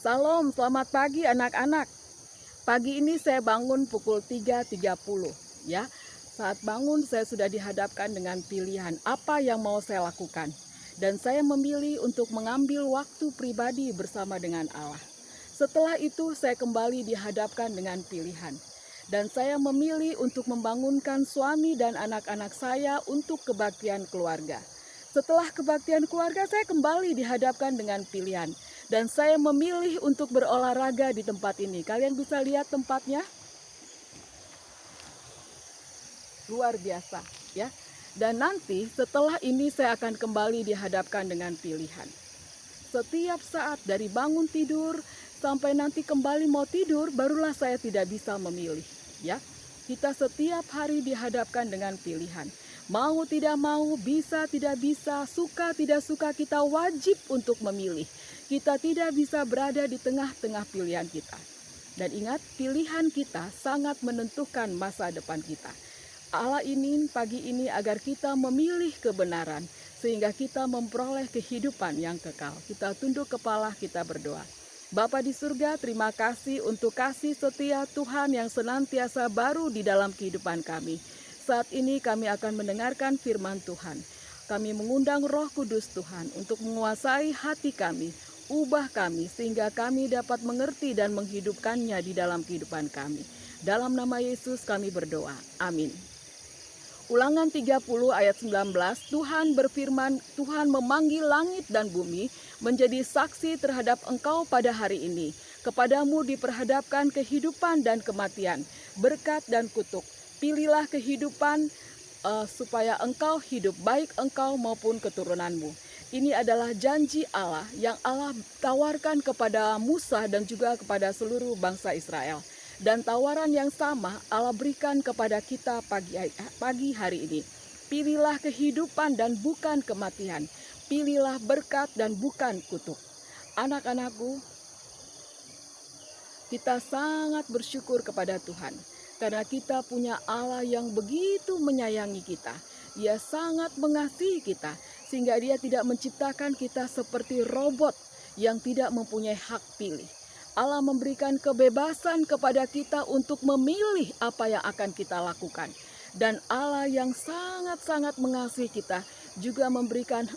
Salam, selamat pagi anak-anak. Pagi ini saya bangun pukul 3.30 ya. Saat bangun saya sudah dihadapkan dengan pilihan apa yang mau saya lakukan. Dan saya memilih untuk mengambil waktu pribadi bersama dengan Allah. Setelah itu saya kembali dihadapkan dengan pilihan. Dan saya memilih untuk membangunkan suami dan anak-anak saya untuk kebaktian keluarga. Setelah kebaktian keluarga saya kembali dihadapkan dengan pilihan. Dan saya memilih untuk berolahraga di tempat ini. Kalian bisa lihat tempatnya? Luar biasa, ya. Dan nanti setelah ini saya akan kembali dihadapkan dengan pilihan. Setiap saat dari bangun tidur sampai nanti kembali mau tidur, barulah saya tidak bisa memilih, ya. Kita setiap hari dihadapkan dengan pilihan. Mau tidak mau, bisa tidak bisa, suka tidak suka, kita wajib untuk memilih. Kita tidak bisa berada di tengah-tengah pilihan kita. Dan ingat, pilihan kita sangat menentukan masa depan kita. Allah ingin pagi ini agar kita memilih kebenaran, sehingga kita memperoleh kehidupan yang kekal. Kita tunduk kepala, kita berdoa. Bapa di surga, terima kasih untuk kasih setia Tuhan yang senantiasa baru di dalam kehidupan kami. Saat ini kami akan mendengarkan firman Tuhan. Kami mengundang Roh Kudus Tuhan untuk menguasai hati kami, ubah kami sehingga kami dapat mengerti dan menghidupkannya di dalam kehidupan kami. Dalam nama Yesus kami berdoa. Amin. Ulangan 30 ayat 19, Tuhan berfirman, Tuhan memanggil langit dan bumi menjadi saksi terhadap engkau pada hari ini. Kepadamu diperhadapkan kehidupan dan kematian, berkat dan kutuk. Pilihlah kehidupan supaya engkau hidup, baik engkau maupun keturunanmu. Ini adalah janji Allah yang Allah tawarkan kepada Musa dan juga kepada seluruh bangsa Israel. Dan tawaran yang sama Allah berikan kepada kita pagi hari ini. Pilihlah kehidupan dan bukan kematian. Pilihlah berkat dan bukan kutuk. Anak-anakku, kita sangat bersyukur kepada Tuhan. Karena kita punya Allah yang begitu menyayangi kita. Ia sangat mengasihi kita. Sehingga dia tidak menciptakan kita seperti robot yang tidak mempunyai hak pilih. Allah memberikan kebebasan kepada kita untuk memilih apa yang akan kita lakukan. Dan Allah yang sangat-sangat mengasihi kita juga memberikan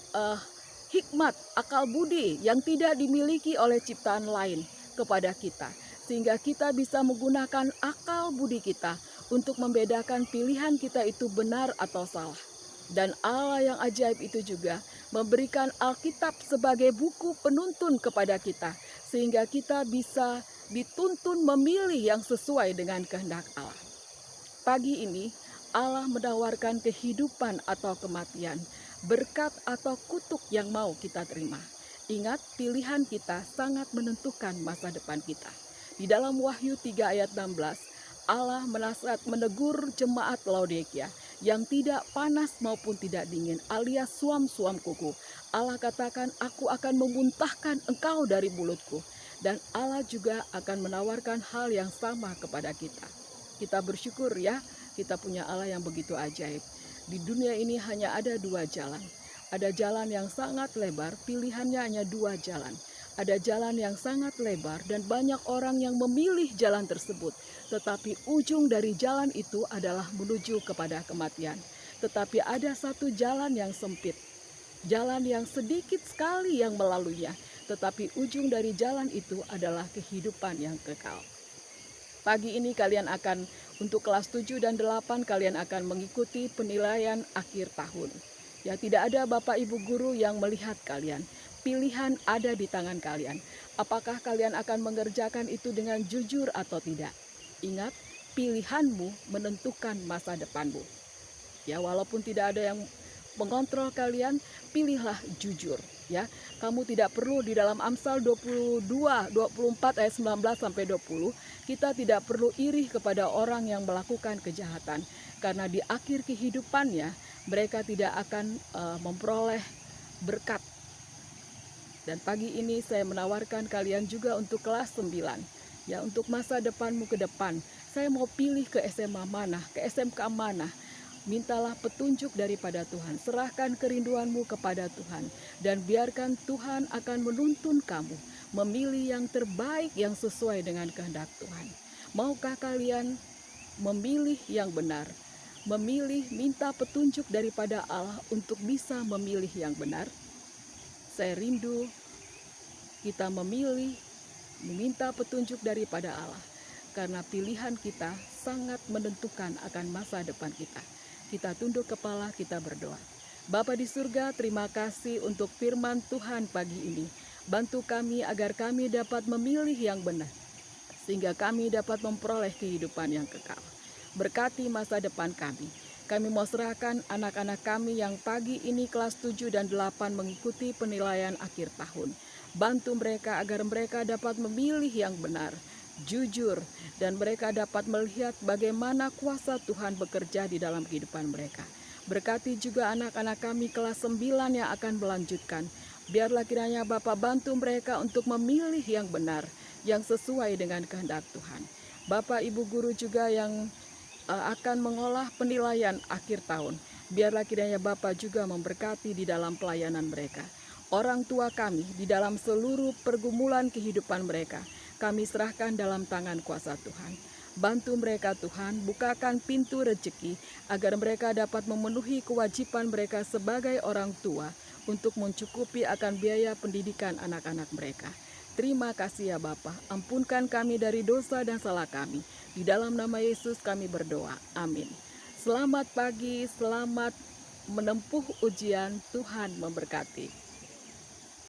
hikmat, akal budi yang tidak dimiliki oleh ciptaan lain kepada kita. Sehingga kita bisa menggunakan akal budi kita untuk membedakan pilihan kita itu benar atau salah. Dan Allah yang ajaib itu juga memberikan Alkitab sebagai buku penuntun kepada kita. Sehingga kita bisa dituntun memilih yang sesuai dengan kehendak Allah. Pagi ini Allah menawarkan kehidupan atau kematian, berkat atau kutuk yang mau kita terima. Ingat, pilihan kita sangat menentukan masa depan kita. Di dalam Wahyu 3 ayat 16, Allah menegur jemaat Laodikia yang tidak panas maupun tidak dingin, alias suam-suam kuku. Allah katakan, aku akan memuntahkan engkau dari mulutku. Dan Allah juga akan menawarkan hal yang sama kepada kita. Kita bersyukur ya, kita punya Allah yang begitu ajaib. Di dunia ini hanya ada dua jalan. Ada jalan yang sangat lebar, pilihannya hanya dua jalan. Ada jalan yang sangat lebar dan banyak orang yang memilih jalan tersebut. Tetapi ujung dari jalan itu adalah menuju kepada kematian. Tetapi ada satu jalan yang sempit. Jalan yang sedikit sekali yang melaluinya. Tetapi ujung dari jalan itu adalah kehidupan yang kekal. Pagi ini kalian akan, untuk kelas 7 dan 8, kalian akan mengikuti penilaian akhir tahun. Ya, tidak ada Bapak Ibu Guru yang melihat kalian. Pilihan ada di tangan kalian. Apakah kalian akan mengerjakan itu dengan jujur atau tidak? Ingat, pilihanmu menentukan masa depanmu. Ya, walaupun tidak ada yang mengontrol kalian, pilihlah jujur. Ya, kamu tidak perlu di dalam Amsal 24 ayat 19 sampai 20, kita tidak perlu iri kepada orang yang melakukan kejahatan, karena di akhir kehidupannya mereka tidak akan memperoleh berkat. Dan pagi ini saya menawarkan kalian juga untuk kelas 9, ya, untuk masa depanmu ke depan. Saya mau pilih ke SMA mana, ke SMK mana. Mintalah petunjuk daripada Tuhan, serahkan kerinduanmu kepada Tuhan, dan biarkan Tuhan akan menuntun kamu, memilih yang terbaik yang sesuai dengan kehendak Tuhan. Maukah kalian memilih yang benar? Memilih minta petunjuk daripada Allah untuk bisa memilih yang benar? Saya rindu kita memilih, meminta petunjuk daripada Allah. Karena pilihan kita sangat menentukan akan masa depan kita. Kita tunduk kepala, kita berdoa. Bapa di surga, terima kasih untuk firman Tuhan pagi ini. Bantu kami agar kami dapat memilih yang benar, sehingga kami dapat memperoleh kehidupan yang kekal. Berkati masa depan kami. Kami mau serahkan anak-anak kami yang pagi ini kelas 7 dan 8 mengikuti penilaian akhir tahun. Bantu mereka agar mereka dapat memilih yang benar, jujur, dan mereka dapat melihat bagaimana kuasa Tuhan bekerja di dalam kehidupan mereka. Berkati juga anak-anak kami kelas 9 yang akan melanjutkan. Biarlah kiranya Bapak bantu mereka untuk memilih yang benar, yang sesuai dengan kehendak Tuhan. Bapak Ibu guru juga yang akan mengolah penilaian akhir tahun. Biarlah kiranya Bapak juga memberkati di dalam pelayanan mereka. Orang tua kami di dalam seluruh pergumulan kehidupan mereka, kami serahkan dalam tangan kuasa Tuhan. Bantu mereka Tuhan, bukakan pintu rezeki agar mereka dapat memenuhi kewajiban mereka sebagai orang tua untuk mencukupi akan biaya pendidikan anak-anak mereka. Terima kasih ya Bapa, ampunkan kami dari dosa dan salah kami. Di dalam nama Yesus kami berdoa, amin. Selamat pagi, selamat menempuh ujian, Tuhan memberkati.